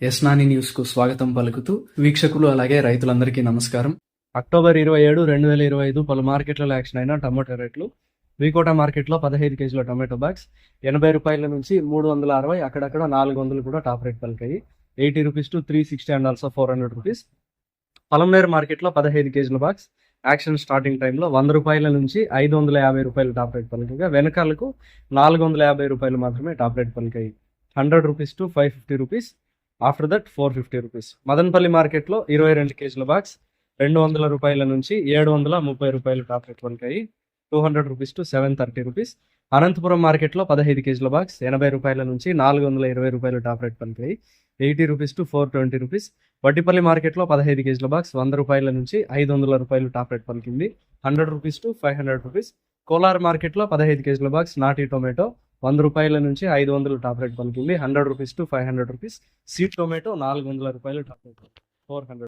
యస్నాని news కు స్వాగతం పలుకుతూ వీక్షకులు అలాగే రైతులందరికీ నమస్కారం. అక్టోబర్ 27, 2025 పలు మార్కెట్లలో యాక్షన్ అయిన టమాటో రేట్లు. వికోట మార్కెట్లో 15 కేజీల టమాటో బాక్స్ 80 రూపాయల నుంచి 360, అక్కడక్కడ 400 కూడా టాప్ రేట్ పలికాయి. 80 rupees to 360 and also 400 rupees. Palamaner మార్కెట్లో 15 కేజీల బాక్స్ యాక్షన్ స్టార్టింగ్ టైంలో 100 రూపాయల నుంచి 550 రూపాయలు టాప్ రేట్ పలికగా, వెనకాలకు 450 రూపాయలు మాత్రమే టాప్ రేట్ పలికాయి. 100 rupees to 550 rupees, after that 450 rupees. Madanapalle మార్కెట్లో 22 కేజీల బాక్స్ 200 రూపాయల నుంచి 730 రూపాయలు టాప్ రేట్ పలికాయి. 200 రూపీస్ టు 730 రూపీస్. అనంతపురం మార్కెట్లో 15 కేజీల బాక్స్ 80 రూపాయల నుంచి 420 రూపాయలు టాప్ రేట్ పలికాయి. 80 రూపీస్ టు 420 రూపీస్. వడ్డిపల్లి మార్కెట్లో 15 కేజీల బాక్స్ 100 రూపాయల నుంచి 500 రూపాయలు టాప్ రేట్ పలికింది. 100 రూపీస్ టు 500 రూపీస్. కోలార్ మార్కెట్లో 15 కేజీల బాక్స్ నాటి టొమాటో 100 రూపాయల నుంచి 500 టాప్ రేట్ పలికింది. 100 rupees to 500 rupees. Seed tomato 400 రూపాయలు టాప్ రేట్ 400.